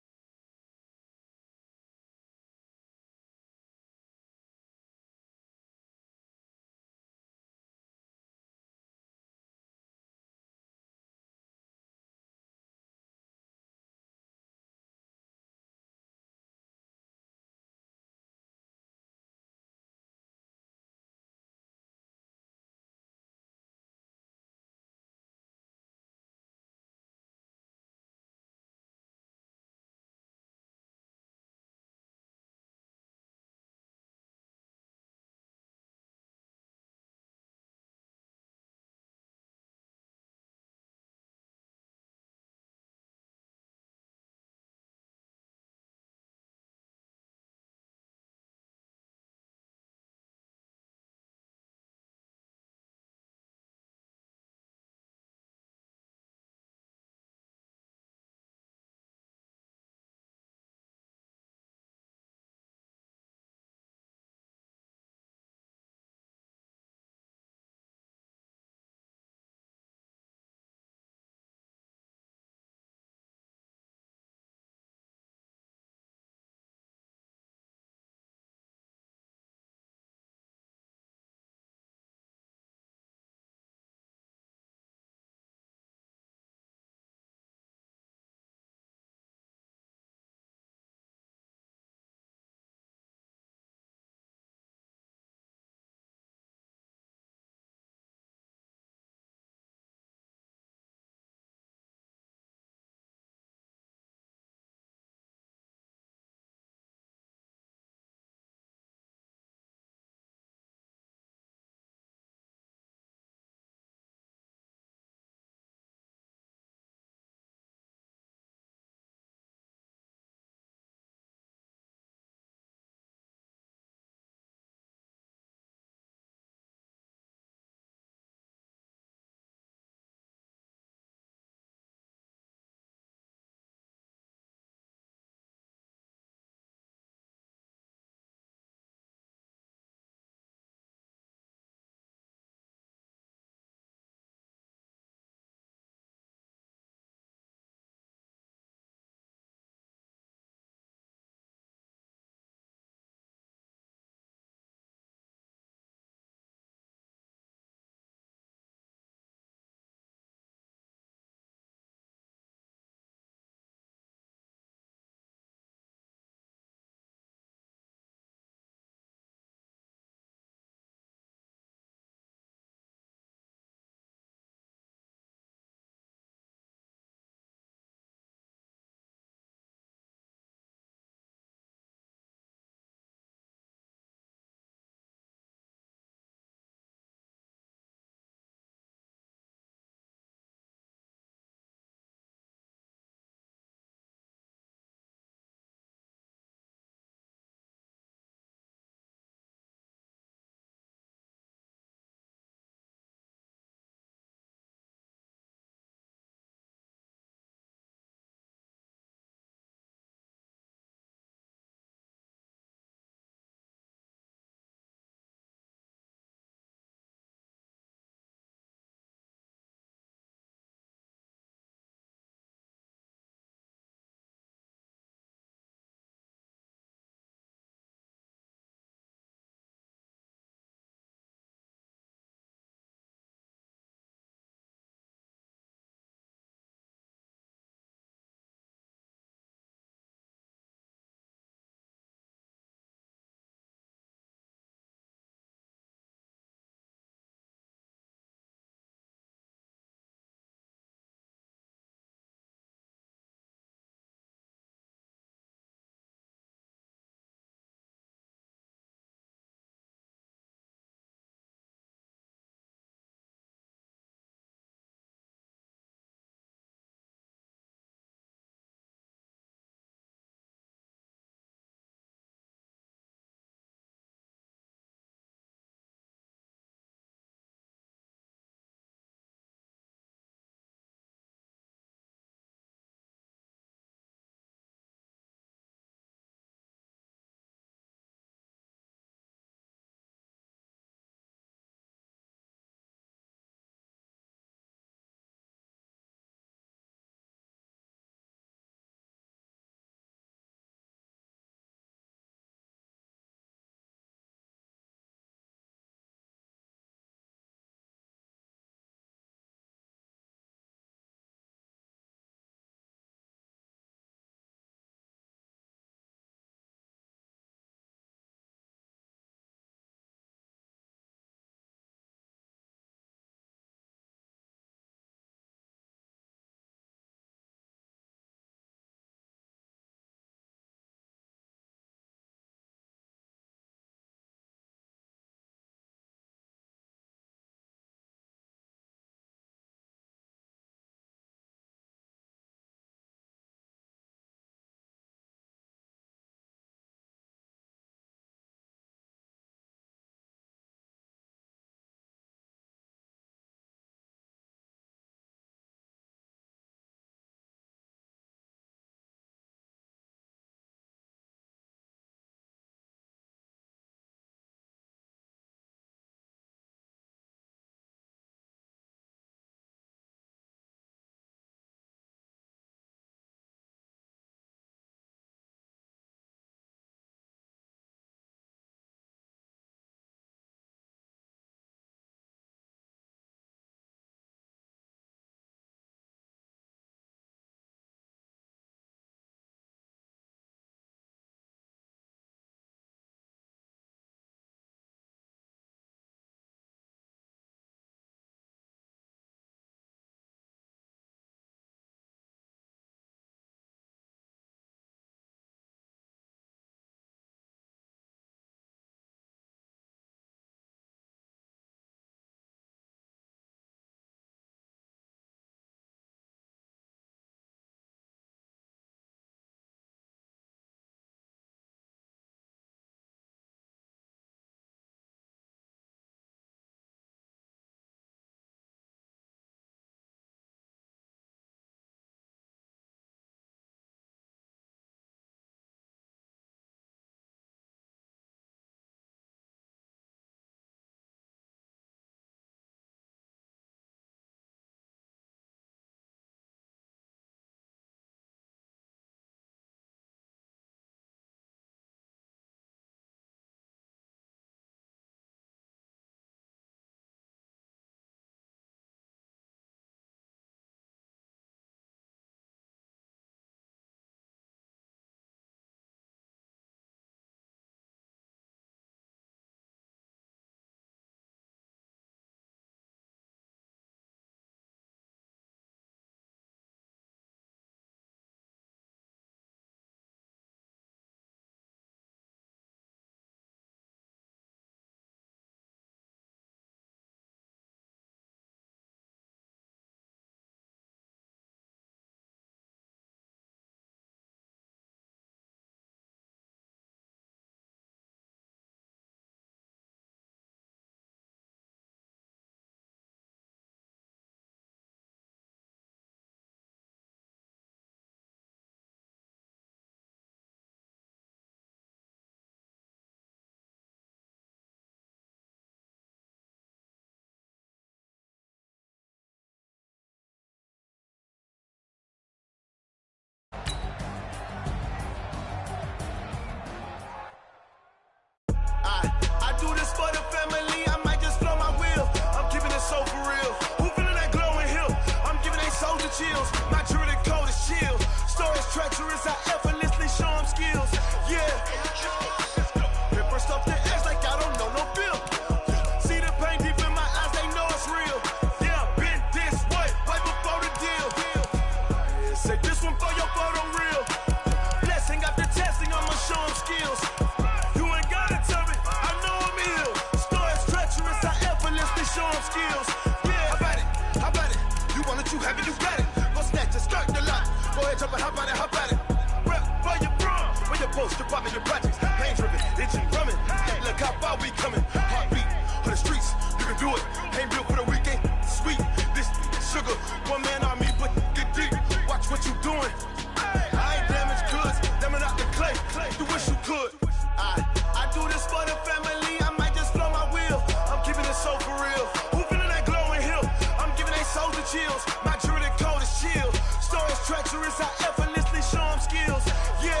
close, strip out of your projects. Pain driven, itching, drumming. Look how far we coming. Heartbeat for the streets, you can do it. Ain't built for the weekend. Sweet, this sugar, one man army, but get deep. Watch what you doing. I ain't damaged goods, damn it out the clay. You wish you could. I do this for the family. I might just blow my wheel. I'm keeping it so for real. Who feeling that glowing hill? I'm giving they souls the chills. My jewelry code is chill. Stories treacherous, I effortlessly show them skills. Yeah.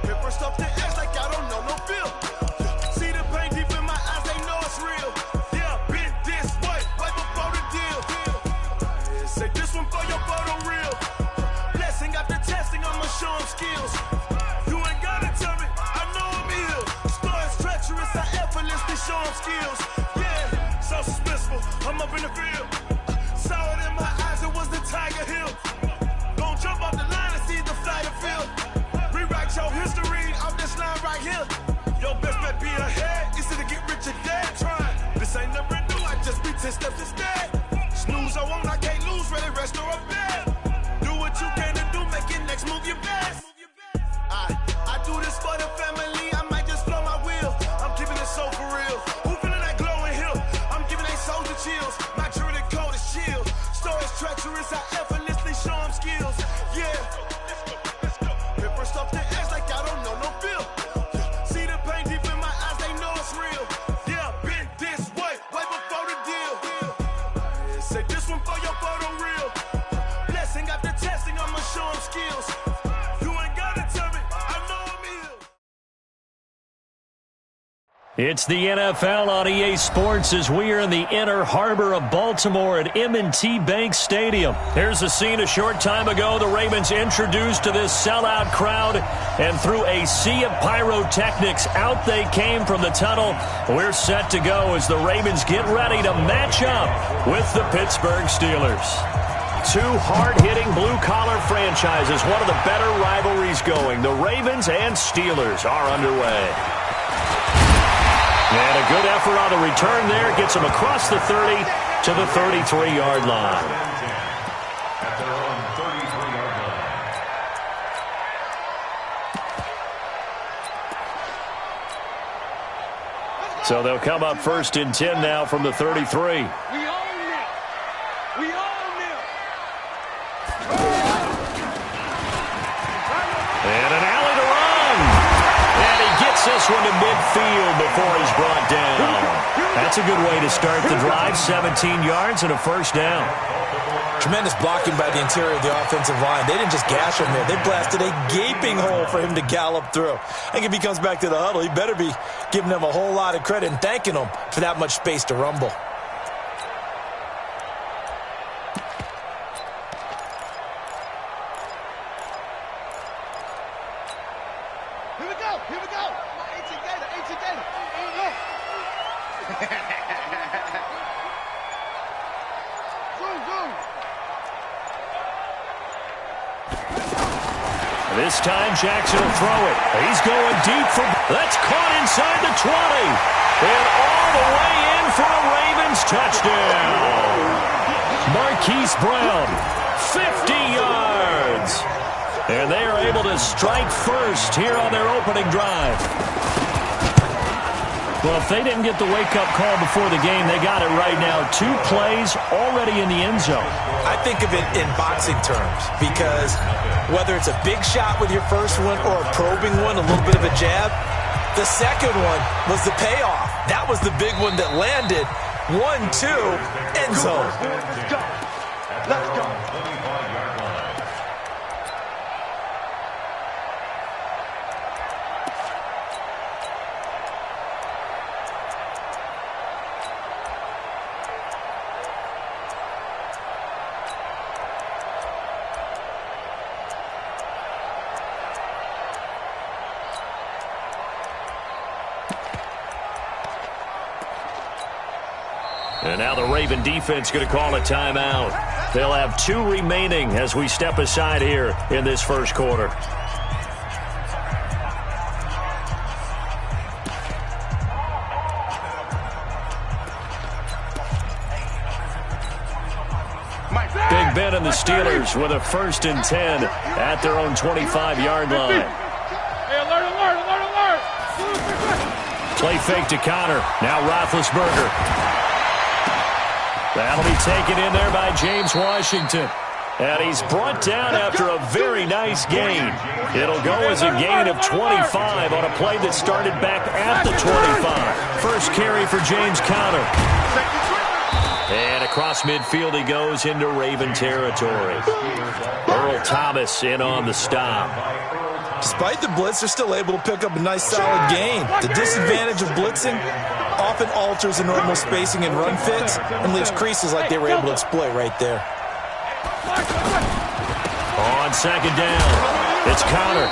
Paper stuff the edge like I don't know no feel. See the pain deep in my eyes, they know it's real. Yeah, been this way, right before the deal. Say this one for your photo real. Blessing after testing, I'ma show them skills. You ain't gotta tell me, I know I'm ill. Stories treacherous, I effortlessly show them skills. Yeah, so suspenseful, I'm up in the field. Saw it in my eyes, it was the Tiger Hill. Gon' jump off the line and see the flight of field. Rewrite your history off this line right here. Your best bet be ahead, easy to get rich or dead. Trying, this ain't never new, I just be 10 steps instead. Snooze I won't, I can't lose, ready, rest or a bed. Do what you can to do, make your next move your best. I do this for the family, I might just blow my wheel. I'm keeping it so for real. Who feeling that glowing hill? I'm giving they souls the chills. My jewelry code is chill. Stories treacherous, I effortlessly show them skills. Yeah. Paper stuff the edge like I don't know no feel. See the pain deep in my eyes, they know it's real. Yeah, been this way, way before the deal. Say this one for your photo real. Blessing after testing, I'ma show them skills. You ain't gotta tell me, I know I'm ill. It's the NFL on EA Sports as we are in the inner harbor of Baltimore at M&T Bank Stadium. Here's a scene a short time ago. The Ravens introduced to this sellout crowd, and through a sea of pyrotechnics, out they came from the tunnel. We're set to go as the Ravens get ready to match up with the Pittsburgh Steelers. Two hard-hitting blue-collar franchises, one of the better rivalries going. The Ravens and Steelers are underway. And a good effort on the return there. Gets them across the 30 to the 33-yard line. At their own 33-yard line. So they'll come up 1st and 10 now from the 33. We own it. We own it. And an alley to run. And he gets this one to midfield before he's brought down. That's a good way to start the drive. 17 yards and a first down. Tremendous blocking by the interior of the offensive line. They didn't just gash him there. They blasted a gaping hole for him to gallop through. I think if he comes back to the huddle, he better be giving them a whole lot of credit and thanking them for that much space to rumble. Here we go. Here we go. My ancient gator. Ancient gator. Zoom, zoom. This time Jackson will throw it. He's going deep for... That's caught inside the 20. And all the way in for a Ravens touchdown. Marquise Brown, 50 yards. And they are able to strike first here on their opening drive. Well, if they didn't get the wake-up call before the game, they got it right now. 2 plays already in the end zone. I think of it in boxing terms because whether it's a big shot with your first one or a probing one, a little bit of a jab, the second one was the payoff. That was the big one that landed. 1-2, end zone. Let's go. Let's go. And now the Raven defense going to call a timeout. They'll have 2 remaining as we step aside here in this first quarter. Big Ben and the Steelers with a 1st and 10 at their own 25-yard line. fake to Connor. Now Roethlisberger. That'll be taken in there by James Washington. And he's brought down after a very nice gain. It'll go as a gain of 25 on a play that started back at the 25. First carry for James Conner. And across midfield he goes into Raven territory. Earl Thomas in on the stop. Despite the blitz, they're still able to pick up a nice solid gain. The disadvantage of blitzing often alters the normal spacing and run fits and leaves creases like they were able to exploit right there. On second down, it's Connor.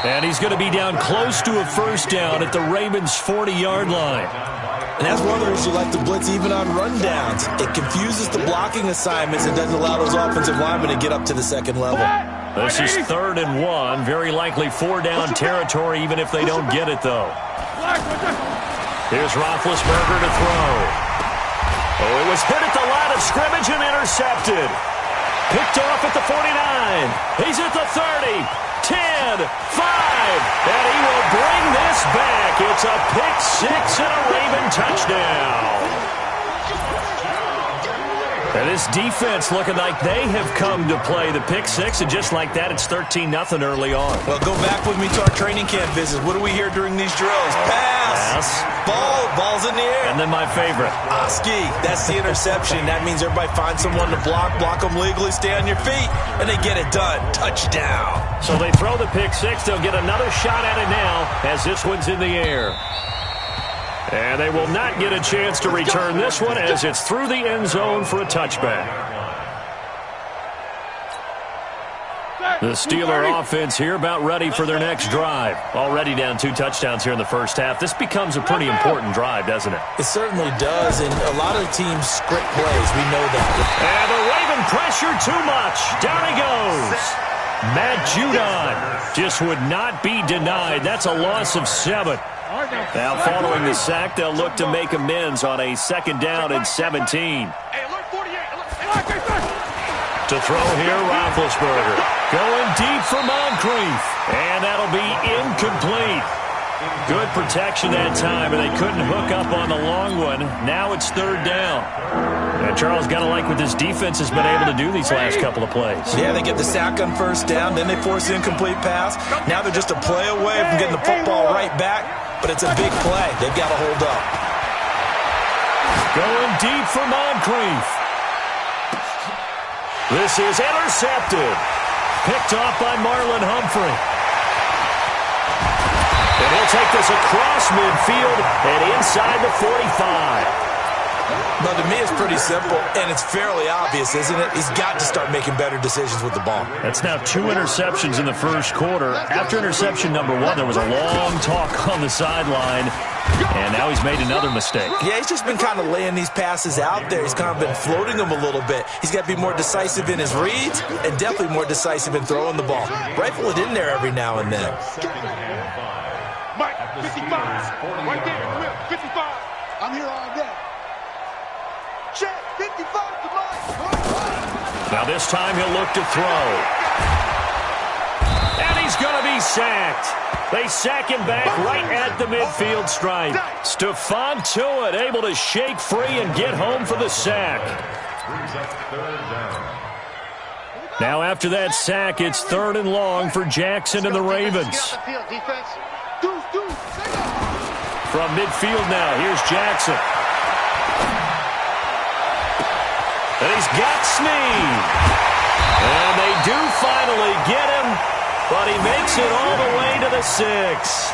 And he's going to be down close to a first down at the Ravens' 40-yard line. And that's one of the reasons you like to blitz even on rundowns. It confuses the blocking assignments and doesn't allow those offensive linemen to get up to the second level. This is 3rd and 1. Very likely 4-down territory even if they don't get it, though. Here's Roethlisberger to throw. Oh, it was hit at the line of scrimmage and intercepted. Picked off at the 49. He's at the 30, 10, 5, and he will bring this back. It's a pick-6 and a Raven touchdown. And this defense looking like they have come to play the pick-6, and just like that, it's 13-0 early on. Well, go back with me to our training camp visits. What do we hear during these drills? Pass. Ball's in the air. And then my favorite. Oski, that's the interception. That means everybody finds someone to block them legally, stay on your feet, and they get it done. Touchdown. So they throw the pick-6. They'll get another shot at it now as this one's in the air. And they will not get a chance to return this one as it's through the end zone for a touchback. The Steeler offense here about ready for their next drive. Already down 2 touchdowns here in the first half. This becomes a pretty important drive, doesn't it? It certainly does, and a lot of teams script plays. We know that. And the Raven pressure too much. Down he goes. Matt Judon just would not be denied. That's a loss of 7. Now following the sack, they'll look to make amends on a 2nd down and 17. To throw here, Roethlisberger. Going deep for Moncrief. And that'll be incomplete. Good protection that time, and they couldn't hook up on the long one. Now it's 3rd down. And Charles, got to like what this defense has been able to do these last couple of plays. Yeah, they get the sack on 1st down, then they force the incomplete pass. Now they're just a play away from getting the football right back, but it's a big play. They've got to hold up. Going deep for Moncrief. This is intercepted. Picked off by Marlon Humphrey. And he'll take this across midfield and inside the 45. But to me, it's pretty simple, and it's fairly obvious, isn't it? He's got to start making better decisions with the ball. That's now 2 interceptions in the first quarter. After interception number 1, there was a long talk on the sideline, and now he's made another mistake. Yeah, he's just been kind of laying these passes out there. He's kind of been floating them a little bit. He's got to be more decisive in his reads and definitely more decisive in throwing the ball. Rifle it in there every now and then. Mike, 55. Right there, 55. I'm here all day. Check, 55 to Mike. Now this time he'll look to throw. And he's going to be sacked. They sack him back right at the midfield stripe. Stephon Tuitt able to shake free and get home for the sack. Now after that sack, it's 3rd and long for Jackson and the Ravens. From midfield now, here's Jackson. And he's got Snead. And they do finally get him, but he makes it all the way to the 6.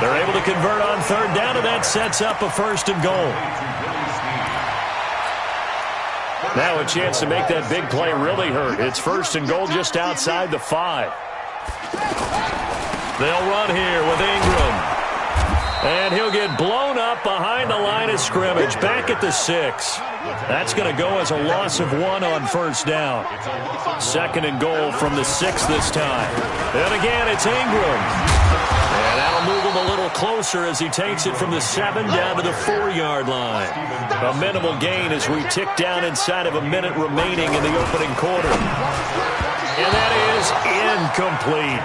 They're able to convert on 3rd down, and that sets up a 1st and goal. Now a chance to make that big play really hurt. It's 1st and goal just outside the 5. They'll run here with Ingram. And he'll get blown up behind the line of scrimmage, back at the 6. That's going to go as a loss of 1 on 1st down. 2nd and goal from the 6 this time. And again, it's Ingram. And that'll move him a little closer as he takes it from the 7 down to the 4-yard line. A minimal gain as we tick down inside of a minute remaining in the opening quarter. And that is incomplete.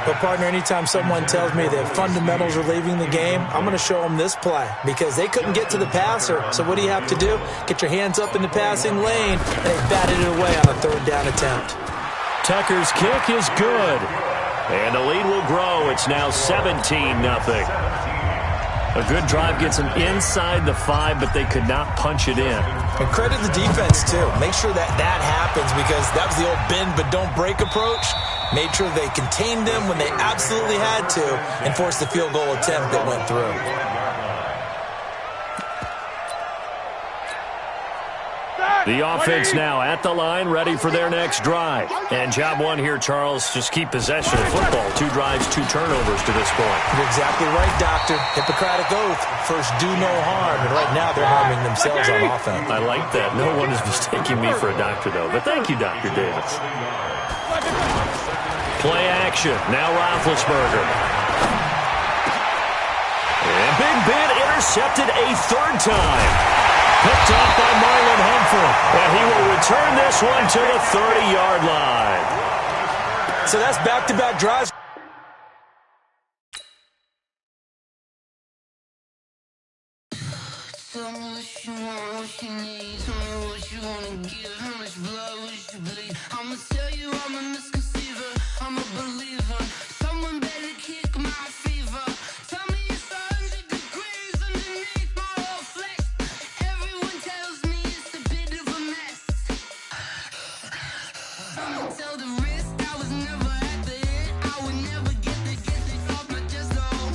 But, partner, anytime someone tells me that fundamentals are leaving the game, I'm going to show them this play because they couldn't get to the passer. So what do you have to do? Get your hands up in the passing lane, and they batted it away on a third down attempt. Tucker's kick is good. And the lead will grow. It's now 17-0. A good drive gets them inside the 5, but they could not punch it in. And credit the defense, too. Make sure that happens because that was the old bend but don't break approach. Made sure they contained them when they absolutely had to and forced the field goal attempt that went through. The offense now at the line, ready for their next drive. And job one here, Charles, just keep possession of the football. 2 drives, 2 turnovers to this point. You're exactly right, Doctor. Hippocratic oath. First, do no harm. And right now, they're harming themselves on offense. I like that. No one is mistaking me for a doctor, though. But thank you, Dr. Davis. Play action. Now Roethlisberger. And Big Ben intercepted a 3rd time. Picked off by Marlon Humphrey. And he will return this one to the 30-yard line. So that's back-to-back drives. Tell me what you want, what you need. Tell me what you want to give. How much blood would you bleed? I'ma tell you I'm a misconceiver. I'm a believer. Someone better kick my fever. Tell me it's 100 degrees underneath my whole flesh. Everyone tells me it's a bit of a mess. I'ma tell the risk I was never at the end. I would never get this off my chest though.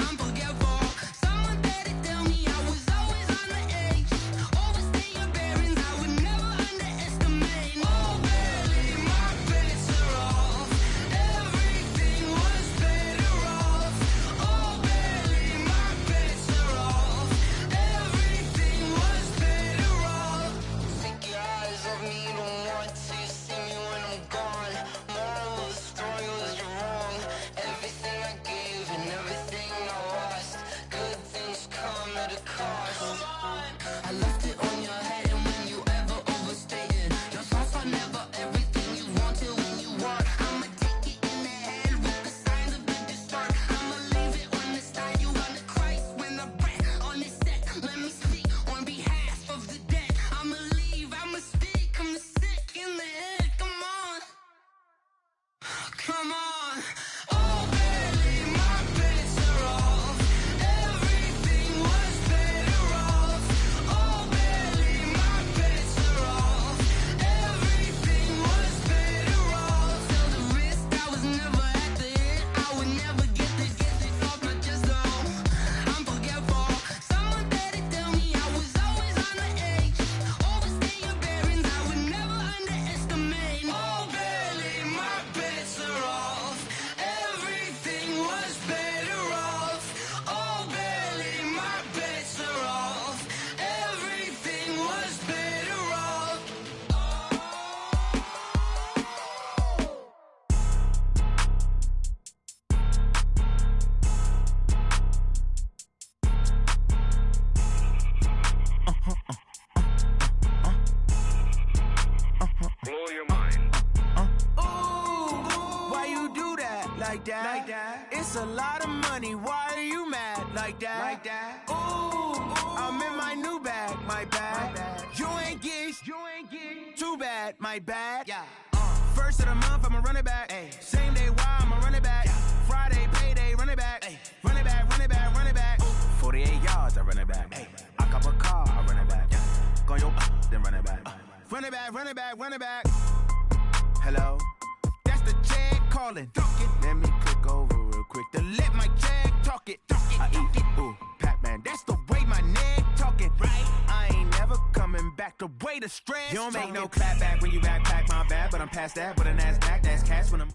I'm forgetful. Someone better tell me I was always on the edge. Overstay your bearings, I would never underestimate. Oh baby, my bets are off. Everything was better off. Oh baby, my bets are off. Everything was better off. Take your eyes off me, don't want to see me when I'm gone. Moral of the story was you're wrong. Everything I gave and everything I lost. Good things come at a cost. I left it on your head and when you ever overstated. Your thoughts are never everything you wanted when you want. I'ma take it in the head with the signs of the distort. I'ma leave it on the side. You on the Christ when I breath on this set. Let me speak on behalf of the dead. I'ma leave, I'ma speak. I'm the sick in the head. Come on. Come on. Oh baby, my bets are off. Everything was better off. Oh baby, my bets are off. Everything was better off. Tell the risk I was never at the end. I would never get this off my chest though. I'm forgetful. Someone better tell me I was always on the edge. Overstay your bearings, I would never underestimate. Oh baby, my bets are off. Everything was better off. Oh baby, my bets are off. Everything was better off. Blow your mind. Why you do that? Like that? Like that? It's a lot of money. Why are you mad? Like that? Like that? Ooh, I'm in my new bag. My bad. You ain't get. Too bad. My bad. Yeah. First of the month, I'ma run it back. Ay. Same day, why I'ma run it back. Yeah. Friday, payday, run it back. Ay. Run it back, run it back, run it back. 48 yards, I run it back. Ay. I cop a car, I run it back. Yeah. Go your then run it back. Run it back, run it back, run it back. Hello? That's the check calling. Let me click over real quick to let my check talk it. I eat it, ooh, Pac-Man. That's the way my neck talking. Right? I ain't never coming back. The way the stress. You don't make no clap back when you backpack my bad, but I'm past that with a NASDAQ. That's cash when I'm.